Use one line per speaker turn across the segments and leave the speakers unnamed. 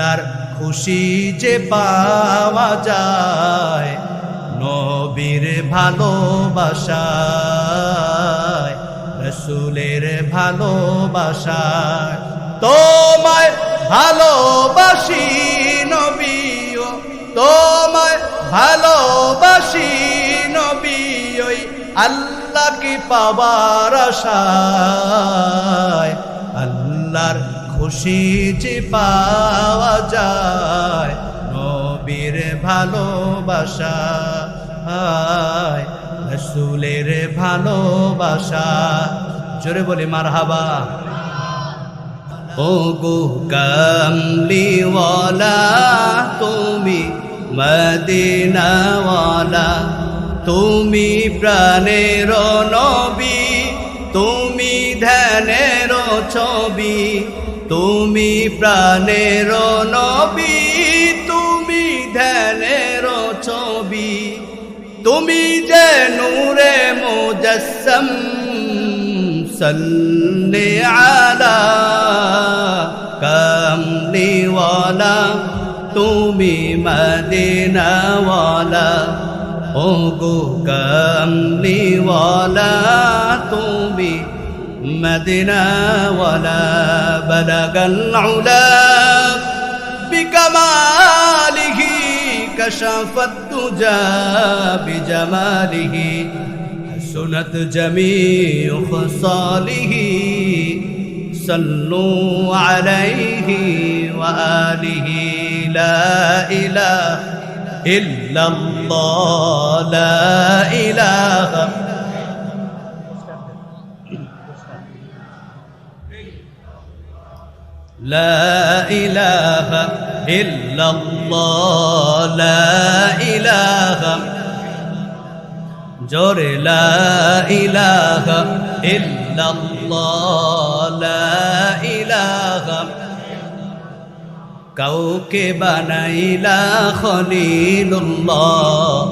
আল্লাহর খুশি যে পাওয়া যায় নবীর ভালোবাসায়, রসুলের ভালোবাসায়। তোমায় ভালোবাসি নবীও, তোমায় ভালোবাসি নবী, ওই আল্লাহকে পাবার আশায়। আল্লাহর খুশি যে পাওয়া যায় নবীর ভালোবাসায়, রসুলের ভালোবাসা। জোরে বলি মারহাবা। ও গো কামলিওয়ালা তুমি মদিনাওয়ালা, তুমি প্রাণের নবী, তুমি ধ্যানের ছবি, তুমি প্রাণের নবী, তুমি ধ্যানের ছবি, তুমি যে নূরে মুজাসসাম। সাল্লি আলা কামলিওয়ালা তুমি মদিনাওয়ালা, ও গো কামলিওয়ালা তুমি মদিনাওয়ালা। বালাগাল উলা বিকামালিহি কাশাফাত তুজা বিজামালিহি, হাসুনাত জামিউ খসালিহি। সাল্লু আলাইহি ওয়া আলিহি। লা ইলাহা ইল্লাল্লাহ, লা ইলাহা লা ইলাহা ইল্লাল্লাহ, লা ইলাহা, জোরে লা ইলাহা ইল্লাল্লাহ, লা ইলাহা। কাউকে বানাইলা খলিলুল্লাহ,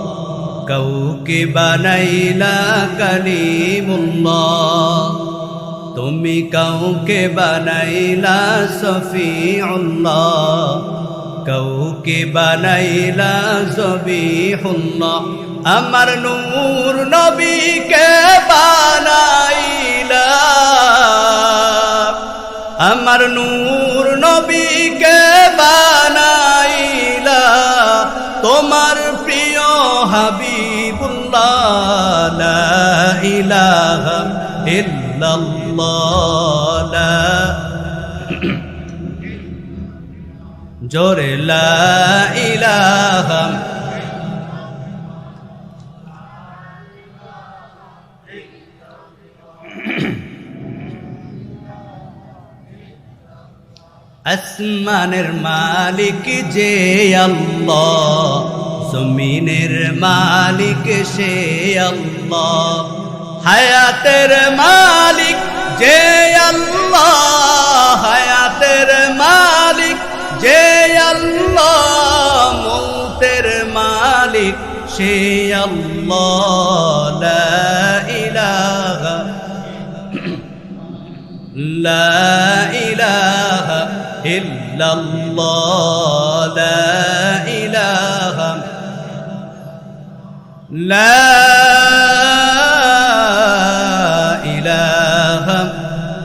কাউকে বানাইলা কালিমুল্লাহ, তুমি কাউকে বানাইলা সফিউল্লাহ, কাউকে বানাইলা জবিহুল্লাহ। আমার নূর নবীকে বানাইলা, আমার নূর নবীকে বানাইলা, তোমার প্রিয় হাবিবুল্লাহ। লা ইলাহা ইল্লাল্লাহ, জোরে লা ইলাহা। আসমানের মালিক যে আল্লাহ, জমিনের মালিক সে আল্লাহ, হায়াতের মালিক যে আল্লাহ, হায়াতের মালিক যে আল্লাহ, মৌতের মালিক সে আল্লাহ। লা ইলাহা লা ইলাহা ইল্লাল্লাহ, লা ইলাহা লা ইলাহা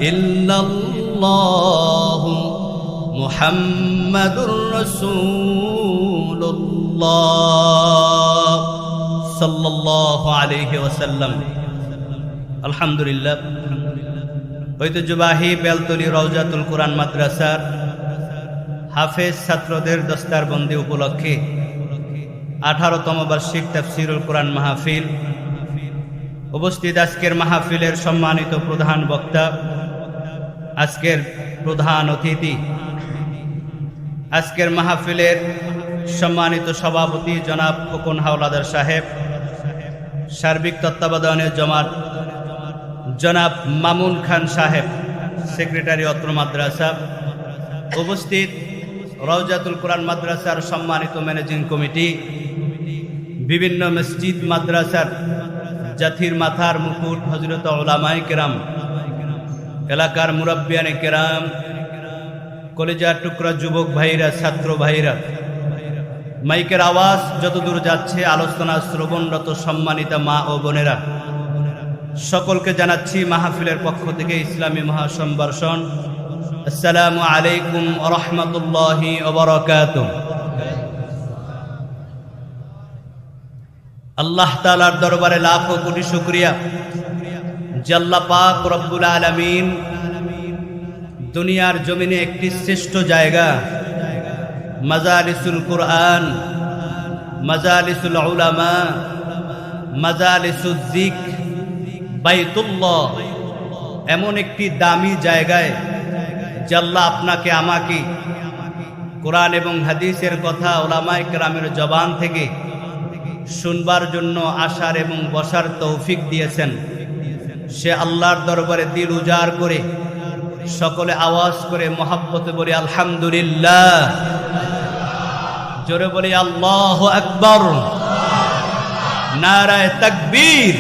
ইল্লাল্লাহ, মুহাম্মাদুর রাসূলুল্লাহ সাল্লাল্লাহু আলাইহি ওয়াসাল্লাম। আলহামদুলিল্লাহ, ঐতিহ্যবাহী বেলতলী রওজাতুল কুরআন মাদ্রাসার হাফেজ ছাত্রদের দস্তারবন্দি উপলক্ষে 18তম বার্ষিক তাফসীরুল কুরআন মাহফিল। উপস্থিত আজকের মাহফিলের সম্মানিত প্রধান বক্তা, আজকের প্রধান অতিথি, আজকের মাহফিলের সম্মানিত সভাপতি জনাব খোকন হাওলাদার সাহেব, সার্বিক তত্ত্বাবধানে জনাব মামুন খান সাহেব, সেক্রেটারি অত্র মাদ্রাসা। উপস্থিত রওজাতুল কুরআন মাদ্রাসার সম্মানিত ম্যানেজিং কমিটি, বিভিন্ন মসজিদ মাদ্রাসার জাতির মাথার মুকুট হযরত উলামায়ে কেরাম, এলাকার মুরব্বিয়ানে কেরাম, কলেজার টুকরা যুবক ভাইরা, ছাত্র ভাইরা, মাইকের আওয়াজ যতদূর যাচ্ছে, আলোচনা শ্রবণরত সম্মানিতা মা ও বোনেরা, সকলকে জানাচ্ছি মাহফিলের পক্ষ থেকে ইসলামী মহাসম্ভাষণ। আসসালামু আলাইকুম ওয়া রাহমাতুল্লাহি ওয়া বারাকাতুহু। আল্লাহ তাআলার দরবারে লাখো কোটি শুকরিয়া যে আল্লাহ পাক রব্বুল আলামিন দুনিয়ার জমিনে একটি শ্রেষ্ঠ জায়গা মাজালিসুল কুরআন, মাজালিসুল উলামা, মাজালিসুল যিকর, বাইতুল্লাহ, এমন একটি দামি জায়গায় যে আল্লাহ আপনাকে আমাকে কোরআন এবং হাদিসের কথা উলামায়ে কেরামের জবান থেকে শুনবার জন্য আসার এবং বসার তৌফিক দিয়েছেন। সে আল্লাহর দরবারে দিল উজাড় করে সকলে আওয়াজ করে মহব্বতে বলি আলহামদুলিল্লাহ, জোরে বলি আল্লাহু আকবার, নারায়ে তাকবীর,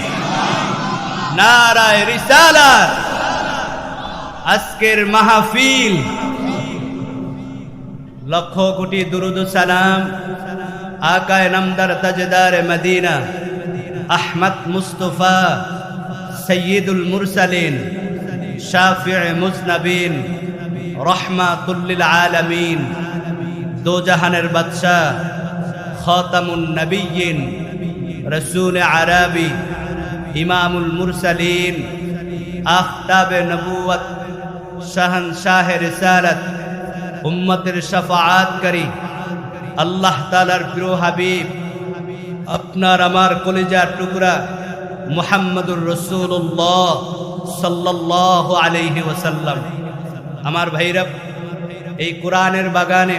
নারায়ে রিসালাত। আজকের মাহফিল লক্ষ কোটি দুরুদ ও সালাম আকায়ে নামদার তাজদার মদিনা আহমদ মুস্তফা সৈয়দুল মুরসালিন শাফিঈ মুজনবিন রহমাতুল লিল আলামিন, দো জাহানের বাদশাহ খাতামুন নবিয়্যিন রাসূল আরবি ইমামুল মুরসালিন আফতাবে নবুয়ত শাহনশাহ রিসালাত উম্মতের শাফাআতকারী আল্লাহ তাআলার প্রিয় হাবিব আপনার আমার কলিজার টুকরা মুহাম্মদুর রাসূলুল্লাহ সাল্লাল্লাহু আলাইহি ওয়াসাল্লাম। আমার ভাইরা, এই কোরআনের বাগানে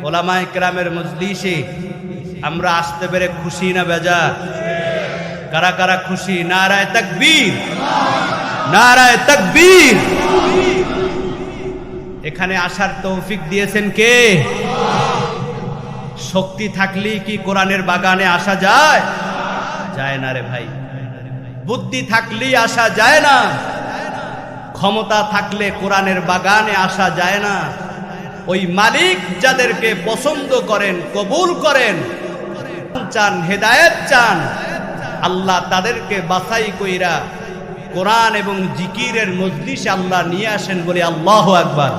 উলামায়ে কেরামের মজলিসে আমরা আসতে পেরে খুশি না বেজার? কারা কারা খুশি? নারায়ে তাকবীর, নারায়ে তাকবীর। এখানে আসার তৌফিক দিয়েছেন কে? শক্তি থাকলেই কি কোরআনের বাগানে আসা যায়? যায় না রে ভাই। বুদ্ধি থাকলেই আসা যায় না, ক্ষমতা থাকলে কোরআনের বাগানে আসা যায় না। ওই মালিক যাদেরকে পছন্দ করেন, কবুল করেন, চান, হেদায়েত চান, আল্লাহ তাদেরকে বাছাই কইরা কোরআন এবং জিকিরের মজলিসে আল্লাহ নিয়ে আসেন, বলে আল্লাহু আকবার।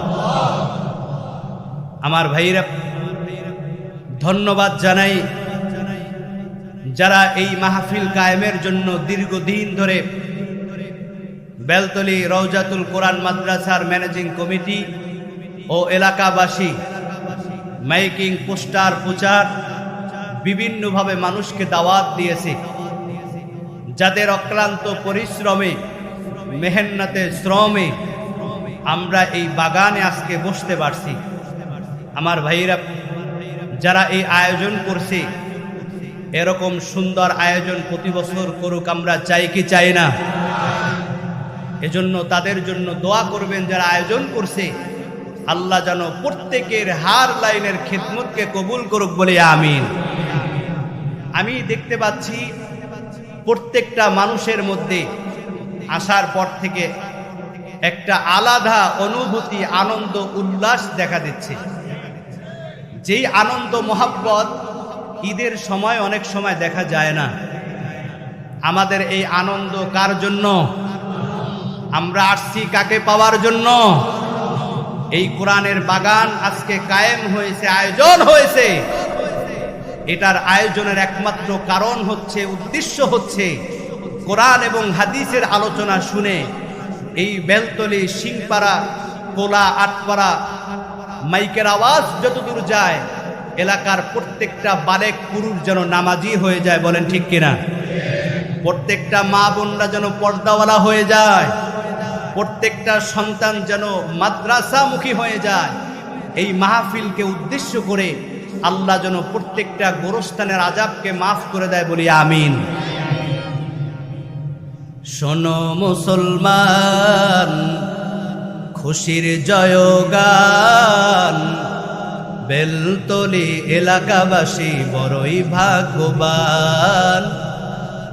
আমার ভাইরা, ধন্যবাদ জানাই যারা এই মাহফিল কায়েমের জন্য দীর্ঘদিন ধরে বেলতলী রওজাতুল কোরআন মাদ্রাসার ম্যানেজিং কমিটি ও এলাকাবাসী মাইকিং, পোস্টার, প্রচার বিভিন্নভাবে মানুষকে দাওয়াত দিয়েছে, যাদের অক্লান্ত পরিশ্রমে, মেহনতে, শ্রমে আমরা এই বাগানে আজকে বসতে পারছি। আমার ভাইরা, যারা এই আয়োজন করছে, এরকম সুন্দর আয়োজন প্রতি বছর করুক, আমরা চাই কি চাই না? এজন্য তাদের জন্য দোয়া করবেন যারা আয়োজন করছে, আল্লাহ যেন প্রত্যেকের হার লাইনের খিদমতকে কবুল করুক, বলে আমিন। আমি দেখতে পাচ্ছি প্রত্যেকটা মানুষের মধ্যে আসার পর থেকে একটা আলাদা অনুভূতি, আনন্দ, উল্লাস দেখা দিচ্ছে। যেই আনন্দ মহব্বত ঈদের সময় অনেক সময় দেখা যায় না। আমাদের এই আনন্দ কার জন্য? আমরা আসছি কাকে পাওয়ার জন্য? এই কোরআনের বাগান আজকে কায়েম হয়েছে, আয়োজন হয়েছে। এটার আয়োজনের একমাত্র কারণ হচ্ছে, উদ্দেশ্য হচ্ছে কোরআন এবং হাদিসের আলোচনা শুনে এই বেলতলী, সিংপাড়া, কোলা, আটপাড়া মাইকের আওয়াজ যতদূর যায়, এলাকার প্রত্যেকটা বালেক পুরুষ যেন নামাজি হয়ে যায়, বলেন ঠিক কিনা? প্রত্যেকটা মা বোনরা যেন পর্দাওয়ালা হয়ে যায়, প্রত্যেকটা সন্তান যেন মাদ্রাসামুখী হয়ে যায়। এই মাহফিলকে উদ্দেশ্য করে আল্লাহ যেন প্রত্যেকটা গোরস্থানের আযাবকে মাফ করে দেয়, বলি আমিন। শোনো মুসলমান, খুশির জয়গান, বেলতলী এলাকাবাসী বড়ই ভাগ্যবান।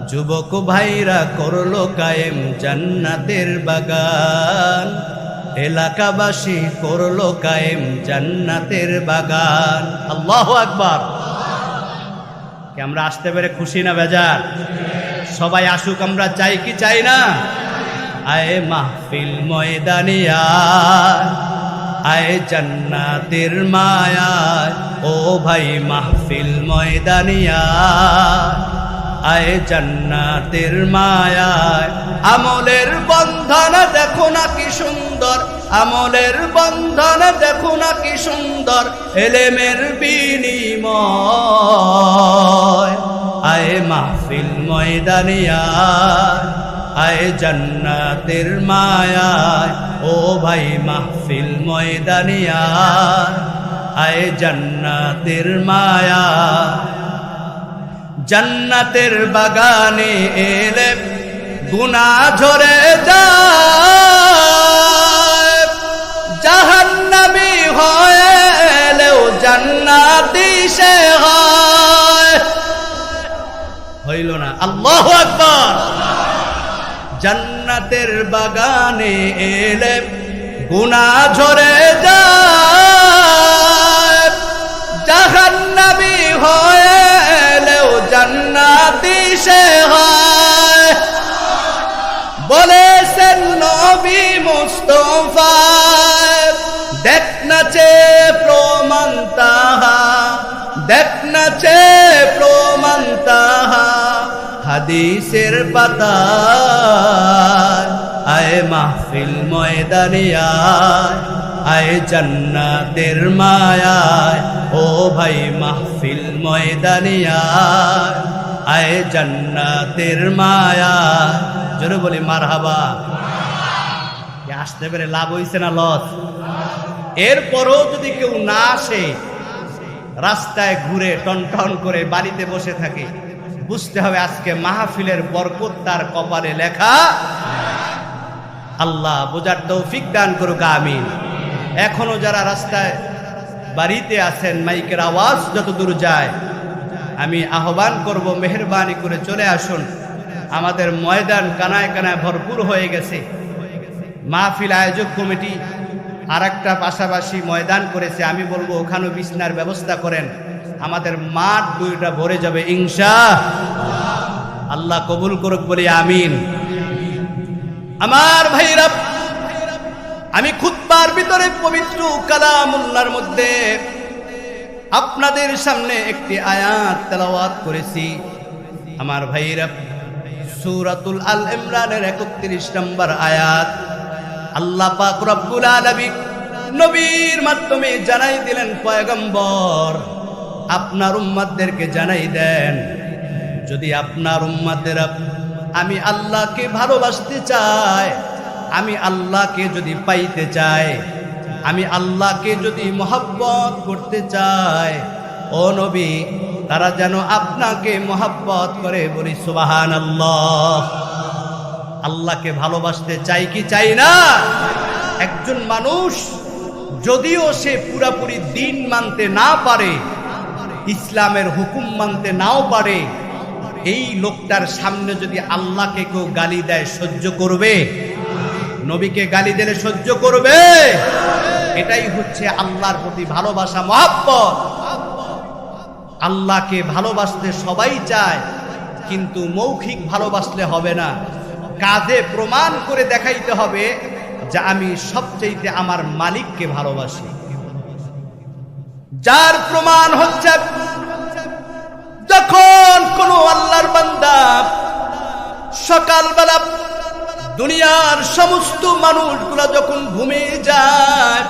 যুবক ভাইরা করলো কায়েম জান্নাতের বাগান, এলাকাবাসী করলো কায়েম জান্নাতের বাগান। আল্লাহু আকবার। কি আমরা আসতে পেরে খুশি না বেজার? সবাই আসুক, আমরা চাই কি চাই না? আয় মাহফিল ময়দানিয়া, আয় জান্নাতের মায়ায়, ও ভাই মাহফিল ময়দানিয়া, আয় জান্নাতের মায়ায়। আমলের বন্ধন দেখো না কি সুন্দর, আমলের বন্ধন দেখো না কি সুন্দর, এলেমের বিনিময়। আয় মাহফিল ময়দানিয়া, আয় জান্নাতের মায়ায়, ও ভাই মাহফিল ময়দানিয়া, আয় জান্নাতের মায়া। জান্নাতের বাগানে এলে গুনাহ ঝরে যায়, জাহান্নামী হয়ে এলেও জান্নাতি সে হয়। হইল না? আল্লাহু আকবার। জান্নাতের বাগানে এলে গুনাহ ঝরে যায়, জাহান্নামী হয়ে এলেও জান্নাতি সে হয়। বলেছেন নবী মুস্তাফা, দেখ না চে প্রমাণ তাহা, দেখ না চে প্রমাণ তাহা, হাদিসের পাতায়। আয় মাহফিল ময়দানিয়া, আয় জান্নাতের মায়ায়, ও ভাই মাহফিল ময়দানিয়া, আয় জান্নাতের মায়ায়। জোরে বলি মারহাবা। আসতে পেরে লাভ হইছে না লস? এরপরও যদি কেউ না আসে, রাস্তায় ঘুরে টনটন করে বাড়িতে বসে থাকে, বুঝতে হবে আজকে মাহফিলের বরকত তার কপালে লেখা। আল্লাহ বোঝার তৌফিক দান করুক, আমিন। এখনো যারা রাস্তায় বাড়িতে আছেন, মাইকের আওয়াজ যত দূর যায়, আমি আহ্বান করব মেহেরবানি করে চলে আসুন। আমাদের ময়দান কানায় কানায় ভরপুর হয়ে গেছে। মাহফিল আয়োজক কমিটি আর একটা পাশাপাশি ময়দান করেছে, আমি বলবো ওখানেও বিছনার ব্যবস্থা করেন, আমাদের মাঠ দুইটা ভরে যাবে ইনশাআল্লাহ। আল্লাহ কবুল করুক বলি আমিন। আমার ভাইরা, আমি খুতবার ভিতরে পবিত্র কালামুল্লাহর মধ্যে আপনাদের সামনে একটি আয়াত তেলাওয়াত করেছি। আমার ভাইরা, সূরাতুল আল ইমরানের 31 নম্বর আয়াত। আল্লাহ পাক রব্বুল আলামিন নবীর মাধ্যমে জানাই দিলেন, পয়গম্বর আপনার উম্মতদেরকে জানাই দেন, যদি আপনার উম্মতেরা আমি আল্লাহকে ভালোবাসতে চায়, আমি আল্লাহকে যদি পাইতে চায়, আমি আল্লাহকে যদি মহব্বত করতে চায়, ও নবী তারা যেন আপনাকে মহব্বত করে। বলি সুবহানাল্লাহ। আল্লাহকে ভালোবাসতে চাই কি চাই না? একজন মানুষ যদিও সে পুরাপুরি দিন মানতে না পারে, ইসলামের হুকুম মানতে নাও পারে, এই লোকটার সামনে যদি আল্লাহকে কেউ গালি দেয় সহ্য করবে? নবীকে গালি দিলে সহ্য করবে? এটাই হচ্ছে আল্লাহর প্রতি ভালোবাসা, মহব্বত। আল্লাহকে ভালোবাসতে সবাই চায়, কিন্তু মৌখিক ভালোবাসলে হবে না, কাজে প্রমাণ করে দেখাইতে হবে যে আমি সবচেয়ে আমার মালিককে ভালোবাসি। যার প্রমাণ হচ্ছে যখন কোন আল্লাহর বান্দা সকালবেলা দুনিয়ার সমস্ত মানুষগুলা যখন ঘুমিয়ে যায়,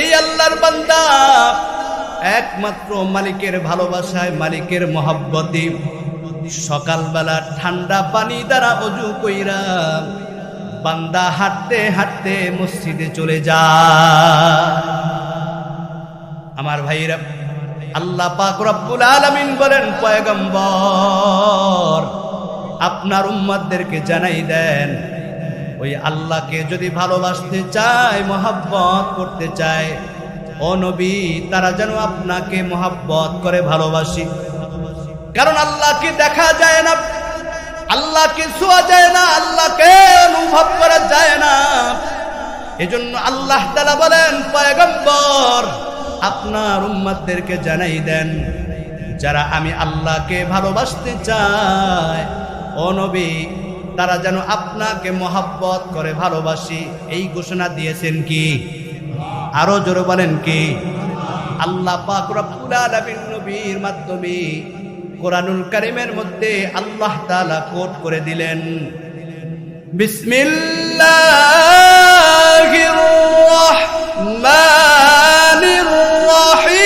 এই আল্লাহর বান্দা একমাত্র মালিকের ভালোবাসায়, মালিকের মহব্বতে সকালবেলা ঠান্ডা পানি দ্বারা ওযু কইরা বান্দা হাঁটতে হাঁটতে মসজিদে চলে যায়। আমার ভাইরা, আল্লাহ পাক রব্বুল আলামিন বলেন, পয়গম্বর আপনার উম্মতদেরকে জানাই দেন, ওই আল্লাহকে যদি ভালোবাসতে চায়, মহব্বত করতে চায়, ও নবী তারা যেন আপনাকে মহব্বত করে, ভালোবাসি। কারণ আল্লাহকে দেখা যায় না, আল্লাহকে ছোঁয়া যায় না, আল্লাহকে অনুভব করা যায় না, এজন্য আল্লাহ তাআলা বলেন, পয়গম্বর আপনার উম্মতদেরকে জানাই দেন, যারা আমি আল্লাহকে ভালোবাসতে চায়, ও নবী, তারা যেন আপনাকে মহব্বত করে ভালোবাসি। এই ঘোষণা দিয়েছেন কি? আরো জোরে বলেন কি? আল্লাহ পাক রব্বুল আলামিন নবীর মাধ্যমে কোরআনুল কারীমের মধ্যে আল্লাহ তাআলা কোট করে দিলেন, বিসমিল্লাহির রাহমানির রাহিম,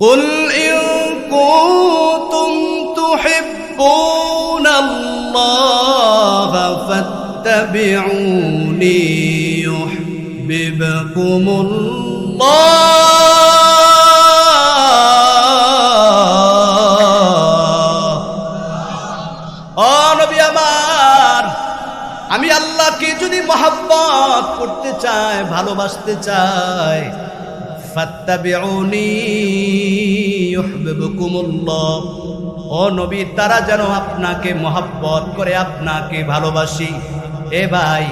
কুল ইন কুনতুম তুহিব্বুনাল্লাহা ফাত্তাবিউনি ইউহিব্বুকুমুল্লাহ। আমি আল্লাহকে যদি মহব্বত করতে চাই, ভালোবাসতে চাই, ফাত্তাবিউনি ইউহিব্বুকুমুল্লাহ, ও নবী, তারা যেন আপনাকে মহব্বত করে, আপনাকে ভালোবাসি। এ ভাই,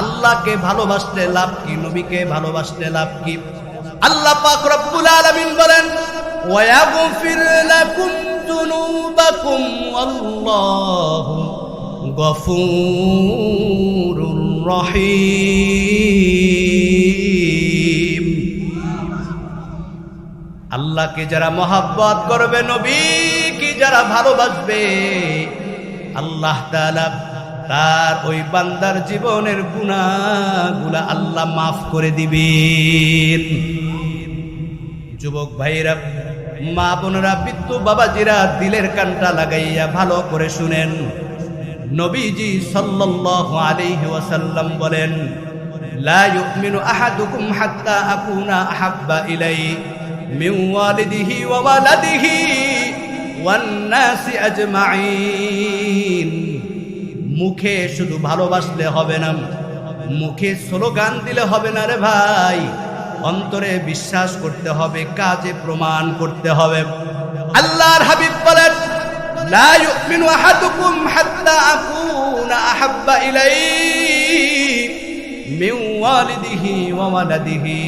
আল্লাহকে ভালোবাসলে লাভ কি? নবীকে ভালোবাসলে লাভ কি? আল্লাহ পাক রব্বুল আলামিন বলেন, ওয়ায়াগফির লাকুম যুনুবাকুম আল্লাহু গফুরুর রহিম। আল্লাহকে যারা মহব্বত করবে, নবীকে যারা ভালোবাসবে, আল্লাহ তাআলা তার ওই বান্দার জীবনের গুনাহগুলো আল্লাহ মাফ করে দিবেন। যুবক ভাইরা, মা বোনেরা, বৃদ্ধ বাবাজিরা, দিলের কানটা লাগাইয়া ভালো করে শুনেন। নবীজি সাল্লাল্লাহু আলাইহি ওয়াসাল্লাম বলেন, লা ইউমিনু আহাদুকুম হাত্তা আকুনা আহাব্বা ইলাইহি মিন ওয়ালিদিহি ওয়া ওয়ালাদিহি ওয়ান নাসি আজমাইন। মুখে শুধু ভালোবাসলে হবে না, মুখে স্লোগান দিলে হবে না রে ভাই, অন্তরে বিশ্বাস করতে হবে, কাজে প্রমাণ করতে হবে। আল্লাহর হাবিব বলেন, লা ইউমিনু আহাদুকুম হাত্তা আকুনা আহাব্বা ইলাইহি মিন ওয়ালিদিহি ওয়া ওয়ালাদিহি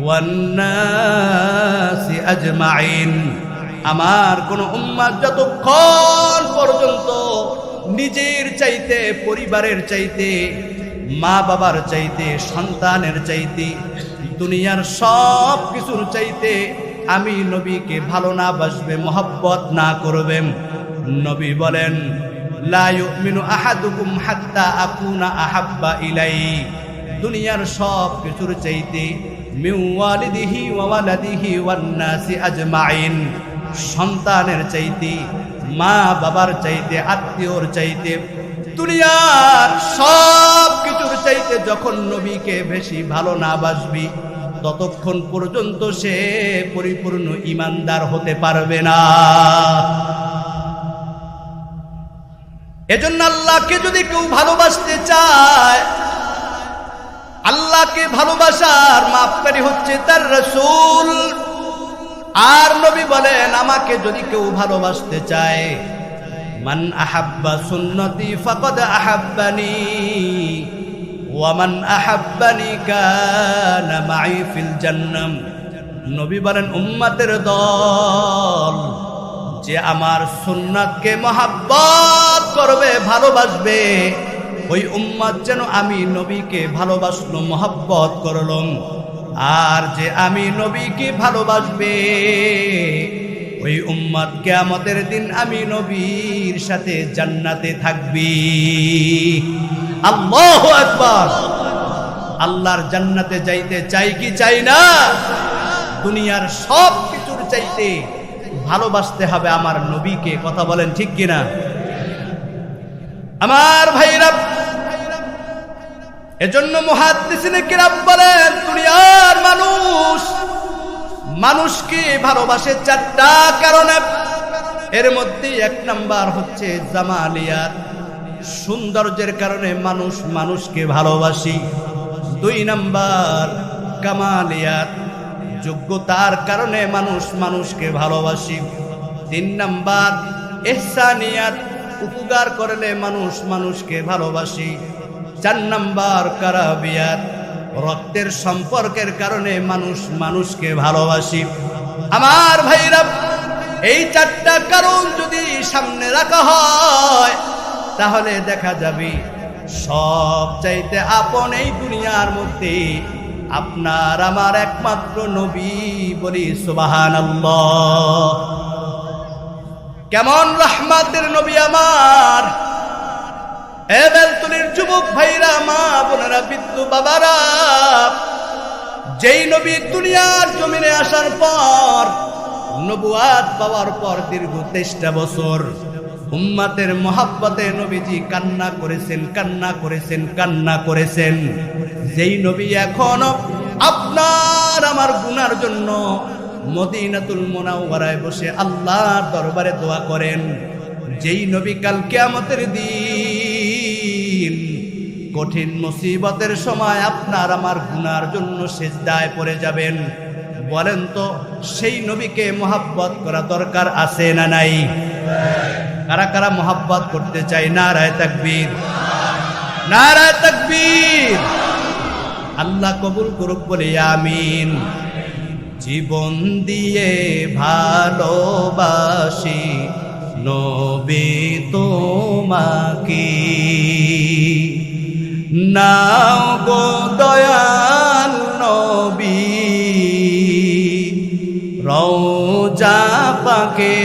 ওয়ান নাসি আজমাইন। আমার কোন উম্মত যতক্ষণ পর্যন্ত নিজের চাইতে, পরিবারের চাইতে, মা বাবার চাইতে, সন্তানের চাইতে, দুনিয়ার সব কিছুর চাইতে আমি নবীকে ভালো না বাসবে, মহব্বত না করবে, নবী বলেন, লা ইউমিনু আহাদুকুম হাত্তা আকুনা আহাব্বা ইলাইহি, দুনিয়ার সব কিছুর চাইতে, মিন ওয়ালিদিহি ওয়া ওয়ালাদিহি ওয়ান নাসি আজমাইন, সন্তানের চাইতে, মা বাবার চাইতে, আত্মীয়র চাইতে, দুনিয়ার সব কিছুর চাইতে যখন নবীকে বেশি ভালো না বাসবি, ততক্ষণ পর্যন্ত সে পরিপূর্ণ ঈমানদার হতে পারবে না। এজন্য আল্লাহকে যদি কেউ ভালোবাসতে চায়, আল্লাহকে ভালোবাসার মাপকাঠি হচ্ছে তার রাসূল। আর নবী বলেন, আমাকে যদি কেউ ভালোবাসতে চায়, মান আহাব্বা সুন্নতি ফাকাদ আহাব্বানি ওয়া মান আহাব্বানি কানা মাই ফিল জান্নাহ। নবী বলেন, উম্মতের দল যে আমার সুন্নাতকে মহব্বত করবে, ভালোবাসবে, ওই উম্মত যেন আমি নবীকে ভালোবাসলো, মহব্বত করলাম। আর যে আমি নবীকে ভালোবাসবে, ওই উম্মত কিয়ামতের দিন আমি নবীর সাথে জান্নাতে থাকবি। আল্লাহু আকবার। আল্লাহর জান্নাতে যাইতে চাই কি চাই না? দুনিয়ার সব কিছুর চাইতে ভালোবাসতে হবে আমার নবীকে। কথা বলেন ঠিক কিনা? আমার ভাইরা, এজন্য মুহাদ্দিসিনে কিরাম বলেন, দুনিয়ার মানুষকে ভালোবাসে চারটা কারণে। এর মধ্যে এক নাম্বার হচ্ছে জামালিয়াত, সৌন্দর্যের কারণে মানুষকে ভালোবাসি। দুই নাম্বার কামালিয়াত, যোগ্যতার কারণে মানুষকে ভালোবাসি। তিন নাম্বার ইহসানিয়াত, উপকার করলে মানুষ মানুষকে ভালোবাসে। 4 নাম্বার কারাবিয়াত, রক্তের সম্পর্কের কারণে মানুষ মানুষকে ভালোবাসে। আমার ভাইরা, এই 4টা কারণ যদি সামনে রাখা হয় তাহলে দেখা যাবে সব চাইতে আপন এই দুনিয়ার মধ্যে আপনার আমার একমাত্র নবী। বলি সুবহানাল্লাহ। কেমন রহমতের নবী আমার! এ বেলতলির যুবক ভাইরা, মা বোনেরা, বৃদ্ধ বাবারা, যেই নবী দুনিয়ার জমিনে আসার পর, নবুয়াত পাওয়ার পর দীর্ঘ 23টা বছর উম্মতের মহব্বতে নবীজি কান্না করেছেন, কান্না করেছেন, কান্না করেছেন। যেই নবী এখনো আপনার আমার গুনার জন্য মদিনাতুল মুনাওয়ারায় বসে আল্লাহর দরবারে দোয়া করেন, যেই নবী কাল কিয়ামতের দিন কঠিন মুসিবতের সময় আপনার আমার গুনার জন্য সিজদায় পড়ে যাবেন, বলেন তো সেই নবীকে মহব্বত করা দরকার আছে না নাই? কারা কারা মহব্বত করতে চাই? নারায়ে তাকবীর, নারায়ে তাকবীর। আল্লাহ কবুল করুক, বলে আমিন। জীবন দিয়ে ভালোবাসি নবী তোমাকে, নাও গো দয়াল নবী রওজা পাকে।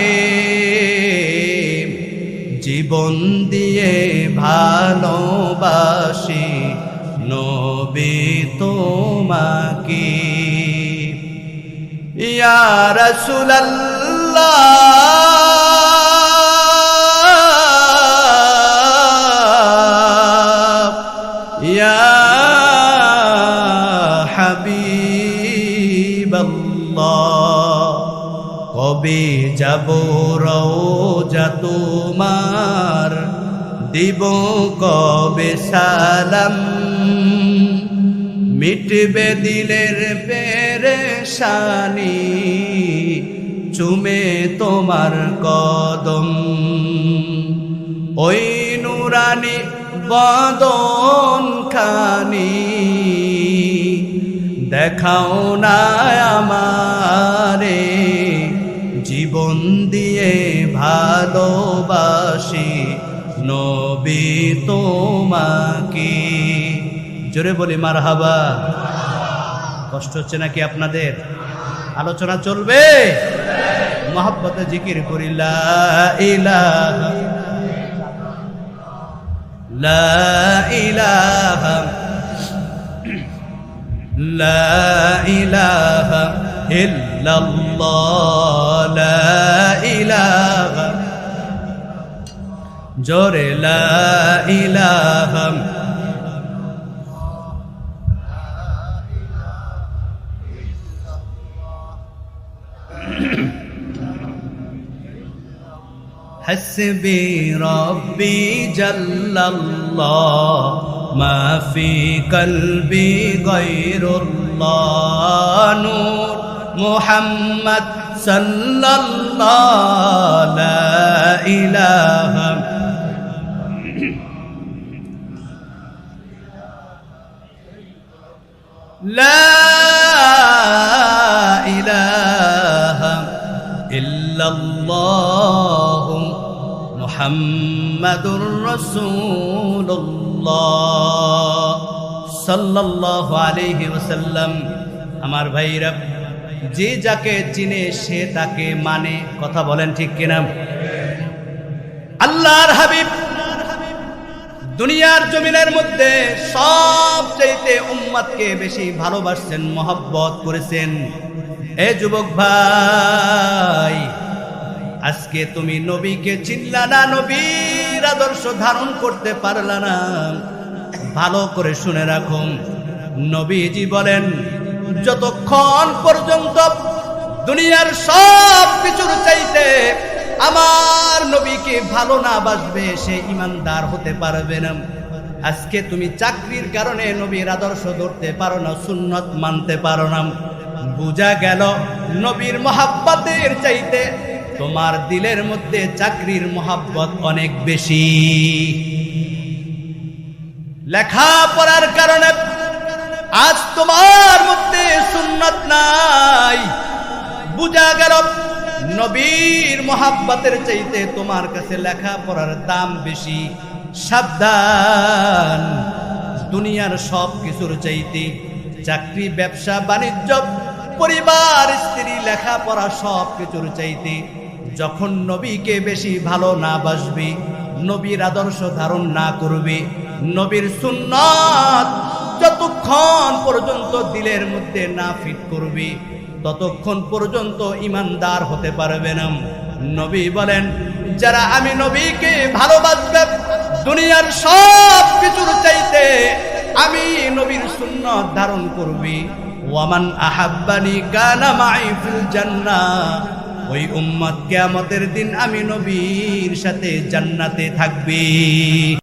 জীবন দিয়ে ভালোবাসি নবী তোমাকে। ইয়া রাসূলুল্লাহ, ইয়া হাবিবাল্লাহ, কবে যাব রওজা তোমার, দিব কবে সালাম, মিটবে দিলের পেরেশানি, চুমে তোমার কদম। ওই নুরানি বদন খানি দেখাও না আমারে, জীবন দিয়ে ভালোবাসি নবী তোমাকে। জোরে বলি মারহাবা। কষ্ট হচ্ছে নাকি আপনাদের? আলোচনা চলবে? মহব্বতে জিকির করি লা ইলাহা, লা ইলাহা, লা ইলাহা ইল্লাল্লাহ, লা ইলাহা, জোরে লা ইলাহা। حسبي ربي جل الله ما في قلبي غير الله نور محمد صلى الله لا إله لا إله إلا الله মুহাম্মাদুর রাসূলুল্লাহ সাল্লাল্লাহু আলাইহি ওয়াসাল্লাম। আমার ভাইরা, যে যাকে চিনে সে তাকে মানে, কথা বলেন ঠিক কিনা? আল্লাহর হাবিব দুনিয়ার জমিনের মধ্যে সবচেয়ে উম্মতকে বেশি ভালোবাসছেন, মহব্বত করেছেন। এ যুবক ভাই, আজকে তুমি নবীকে চিনলা না, নবীর আদর্শ ধারণ করতে পারলা না, ভালো করে শুনে রাখুন। নবীজি বলেন, যতক্ষণ পর্যন্ত দুনিয়ার সব কিছুর চাইতে আমার নবীকে ভালো না বাসবে সে ইমানদার হতে পারবে না। আজকে তুমি চাকরির কারণে নবীর আদর্শ ধরতে পারো না, সুন্নত মানতে পারো না, বুঝা গেল নবীর মহাব্বতের চাইতে তোমার দিলের মধ্যে চাকরির মোহাব্বত অনেক বেশি। লেখাপড়ার কারণে আজ তোমার মধ্যে সুন্নাত নাই। বুঝা গেল নবীর মোহাব্বতের চাইতে তোমার কাছে লেখাপড়ার দাম বেশি। সাবধান, দুনিয়ার সব কিছুর চাইতে চাকরি, ব্যবসা, বাণিজ্য, পরিবার, স্ত্রী, লেখাপড়া সব কিছুর চাইতে যখন নবীকে বেশি ভালো না বাসবে, নবীর আদর্শ ধারণ না করবে, নবীর সুন্নাত যতক্ষণ পর্যন্ত দিলের মধ্যে না ফিট করবে ততক্ষণ পর্যন্ত ইমানদার হতে পারবে না। নবী বলেন, যারা আমি নবীকে ভালোবাসবে দুনিয়ার সব কিছুর চাইতে আমি নবীর সুন্নাত ধারণ করবি, ওয়ামান আহাব্বানি কানা মাই ফিল জান্নাহ, ওই উম্মত কিয়ামতের দিন আমি নবীর সাথে জান্নাতে থাকবে।